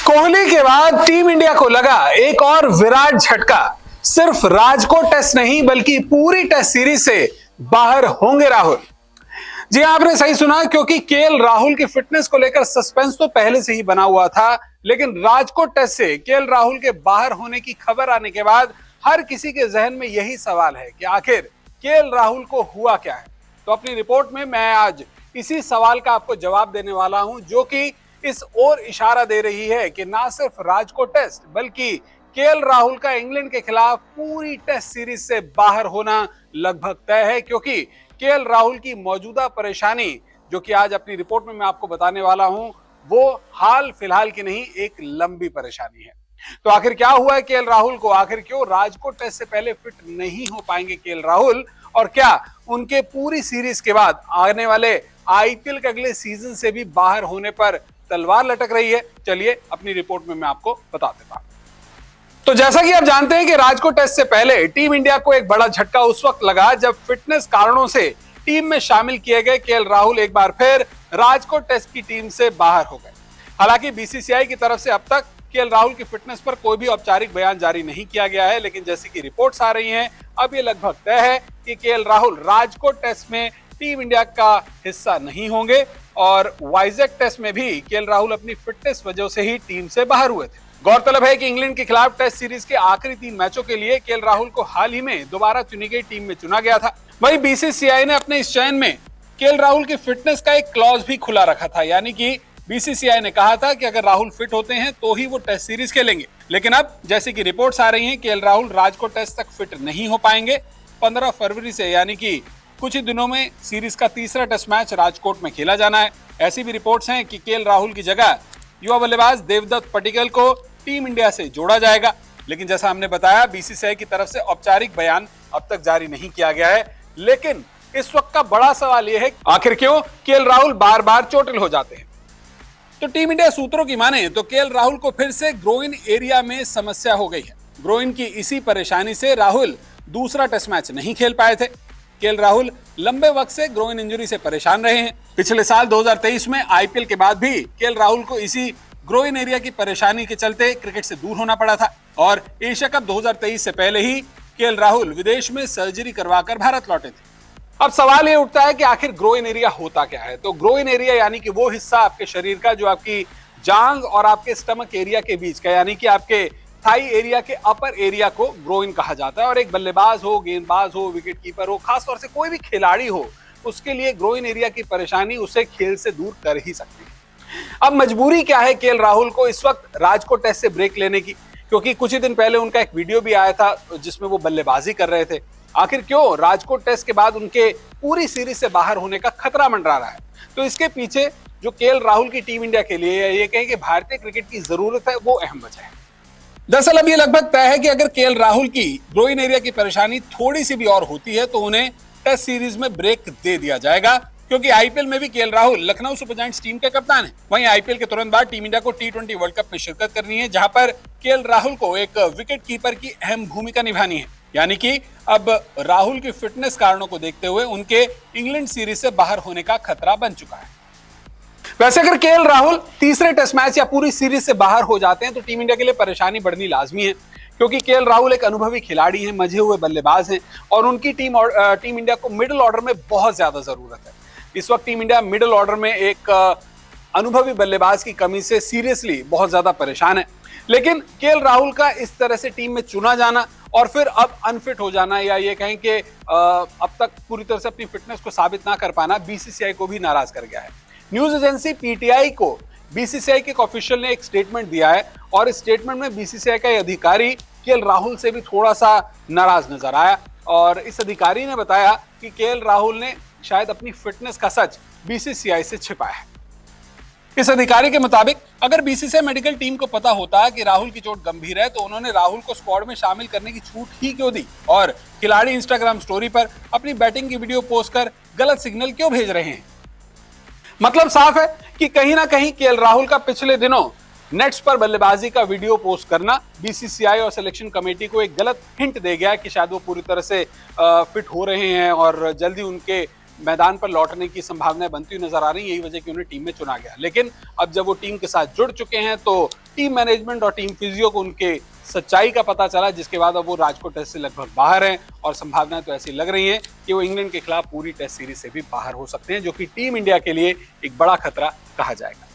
कोहली के बाद team India को लगा एक और विराट झटका। सिर्फ राजकोट टेस्ट नहीं बल्कि पूरी टेस्ट सीरीज से बाहर होंगे राहुल। जी आपने सही सुना, क्योंकि केएल राहुल की फिटनेस को लेकर सस्पेंस तो पहले से ही बना हुआ था, लेकिन राजकोट टेस्ट से केएल राहुल के बाहर होने की खबर आने के बाद हर किसी के जहन में यही सवाल है कि आखिर केएल राहुल को हुआ क्या है। तो अपनी रिपोर्ट में मैं आज इसी सवाल का आपको जवाब देने वाला हूं, जो कि इस ओर इशारा दे रही है कि ना सिर्फ राजकोट टेस्ट बल्कि केएल राहुल का इंग्लैंड के खिलाफ पूरी टेस्ट सीरीज से बाहर होना लगभग तय है, क्योंकि केएल राहुल की मौजूदा परेशानी, जो कि आज अपनी रिपोर्ट में मैं आपको बताने वाला हूं, वो हाल फिलहाल की नहीं, एक लंबी परेशानी है। तो आखिर क्या हुआ है केएल राहुल को? आखिर क्यों राजकोट टेस्ट से पहले फिट नहीं हो पाएंगे केएल राहुल? और क्या उनके पूरी सीरीज के बाद आने वाले आईपीएल के अगले सीजन से भी बाहर होने पर तलवार लटक रही है? चलिए अपनी रिपोर्ट में मैं आपको बता देता हूं। तो जैसा कि आप जानते हैं कि राजकोट टेस्ट से पहले टीम इंडिया को एक बड़ा झटका उस वक्त लगा जब फिटनेस कारणों से टीम में शामिल किए गए केएल राहुल एक बार फिर राजकोट टेस्ट की टीम से बाहर हो गए। हालांकि बीसीसीआई की तरफ से अब तक केएल राहुल की फिटनेस पर कोई भी औपचारिक बयान जारी नहीं किया गया है, लेकिन जैसे कि रिपोर्ट्स आ रही हैं, अब ये लगभग तय है कि केएल राहुल राजकोट टेस्ट में टीम इंडिया का हिस्सा नहीं होंगे और वाइजैक टेस्ट में भी केएल राहुल अपनी फिटनेस वजह से ही टीम से बाहर हुए थे। गौरतलब है कि इंग्लैंड के खिलाफ टेस्ट सीरीज के आखिरी 3 मैचों के लिए केएल राहुल को हाल ही में दोबारा चुनी गई टीम में चुना गया था। वहीं बीसीसीआई ने अपने इस चयन में केएल राहुल की फिटनेस का एक क्लॉज भी खुला रखा था, यानी कि बीसीसीआई ने कहा था कि अगर राहुल फिट होते हैं तो ही वो टेस्ट सीरीज खेलेंगे। लेकिन अब जैसे कि रिपोर्ट्स आ रही हैं, केएल राहुल राजकोट टेस्ट तक फिट नहीं हो पाएंगे। 15 फरवरी से, यानी कि कुछ ही दिनों में, सीरीज का तीसरा टेस्ट मैच राजकोट में खेला जाना है। ऐसी भी रिपोर्ट्स हैं कि केएल राहुल की जगह युवा बल्लेबाज देवदत्त पडिक्कल को टीम इंडिया से जोड़ा जाएगा, लेकिन जैसा हमने बताया बीसीसीआई की तरफ से औपचारिक बयान अब तक जारी नहीं किया गया है। लेकिन इस वक्त का बड़ा सवाल यह है, आखिर क्यों केएल राहुल बार बार चोटिल हो जाते हैं? तो टीम इंडिया सूत्रों की माने तो केएल राहुल को फिर से ग्रोइन एरिया में समस्या हो गई है। ग्रोइन की इसी परेशानी से राहुल दूसरा टेस्ट मैच नहीं खेल पाए थे। केएल राहुल लंबे वक्त से ग्रोइन इंजरी से परेशान रहे हैं। पिछले साल 2023 में आईपीएल के बाद भी केएल राहुल को इसी ग्रोइन एरिया की परेशानी के चलते क्रिकेट से दूर होना पड़ा था और एशिया कप 2023 से पहले ही केएल राहुल विदेश में सर्जरी करवाकर भारत लौटे थे। अब सवाल ये उठता है कि आखिर ग्रोइन एरिया होता क्या है? तो ग्रोइन एरिया यानी कि वो हिस्सा आपके शरीर का जो आपकी जांग और आपके स्टमक एरिया के बीच का, यानी कि आपके थाई एरिया के अपर एरिया को ग्रोइन कहा जाता है। और एक बल्लेबाज हो, गेंदबाज हो, विकेट कीपर हो, खासतौर से कोई भी खिलाड़ी हो, उसके लिए ग्रोइन एरिया की परेशानी उसे खेल से दूर कर ही सकती है। अब मजबूरी क्या है केएल राहुल को इस वक्त राजकोट टेस्ट से ब्रेक लेने की? क्योंकि कुछ ही दिन पहले उनका एक वीडियो भी आया था जिसमें वो बल्लेबाजी कर रहे थे। आखिर क्यों राजकोट टेस्ट के बाद उनके पूरी सीरीज से बाहर होने का खतरा मंडरा रहा है? तो इसके पीछे जो केएल राहुल की टीम इंडिया के लिए ये कहें कि भारतीय क्रिकेट की जरूरत है, वो अहम वजह है। दरअसल अब ये लगभग तय है कि अगर केएल राहुल की ग्रोइन एरिया की परेशानी थोड़ी सी भी और होती है तो उन्हें टेस्ट सीरीज में ब्रेक दे दिया जाएगा, क्योंकि आईपीएल में भी KL Rahul Lucknow super giants team के कप्तान हैं। वहीं आईपीएल के तुरंत बाद टीम इंडिया को टी20 वर्ल्ड कप में शिरकत करनी है, जहां पर केएल राहुल को एक विकेट कीपर की अहम भूमिका निभानी है। यानी कि अब राहुल की फिटनेस कारणों को देखते हुए उनके इंग्लैंड सीरीज से बाहर होने का खतरा बन चुका है। वैसे अगर केएल राहुल तीसरे टेस्ट मैच या पूरी सीरीज से बाहर हो जाते हैं तो टीम इंडिया के लिए परेशानी बढ़नी लाजमी है, क्योंकि केएल राहुल एक अनुभवी खिलाड़ी हैं, मंझे हुए बल्लेबाज हैं और उनकी टीम इंडिया को मिडिल ऑर्डर में बहुत ज्यादा जरूरत है। इस वक्त टीम इंडिया मिडिल ऑर्डर में एक अनुभवी बल्लेबाज की कमी से सीरियसली बहुत ज्यादा परेशान है। लेकिन केएल राहुल का इस तरह से टीम में चुना जाना और फिर अब अनफिट हो जाना, या ये कहें कि अब तक पूरी तरह से अपनी फिटनेस को साबित ना कर पाना, बीसीसीआई को भी नाराज कर गया है। न्यूज एजेंसी पीटीआई को बीसीसीआई के ऑफिशियल ने एक स्टेटमेंट दिया है और इस स्टेटमेंट में बीसीसीआई का अधिकारी केएल राहुल से भी थोड़ा सा नाराज नजर आया और इस अधिकारी ने बताया कि केएल राहुल ने शायद अपनी फिटनेस का सच बीसीसीआई से छिपाया है। इस अधिकारी के मुताबिक अगर बीसीसीआई मेडिकल टीम को पता होता कि राहुल की चोट गंभीर है तो उन्होंने राहुल को स्क्वाड में शामिल करने की छूट ही क्यों दी, और खिलाड़ी इंस्टाग्राम स्टोरी पर अपनी बैटिंग की वीडियो पोस्ट कर गलत सिग्नल क्यों भेज रहे हैं? मतलब साफ है कि कहीं ना कहीं केएल राहुल का पिछले दिनों नेट्स पर बल्लेबाजी का वीडियो पोस्ट करना बीसीसीआई और सिलेक्शन कमेटी को एक गलत हिंट दे गया कि शायद वो पूरी तरह से फिट हो रहे हैं और जल्दी उनके मैदान पर लौटने की संभावनाएं बनती हुई नजर आ रही, यही वजह कि उन्हें टीम में चुना गया। लेकिन अब जब वो टीम के साथ जुड़ चुके हैं तो टीम मैनेजमेंट और टीम फिजियो को उनके सच्चाई का पता चला, जिसके बाद अब वो राजकोट टेस्ट से लगभग बाहर हैं और संभावनाएं तो ऐसी लग रही हैं कि वो इंग्लैंड के खिलाफ पूरी टेस्ट सीरीज से भी बाहर हो सकते हैं, जो कि टीम इंडिया के लिए एक बड़ा खतरा कहा जाएगा।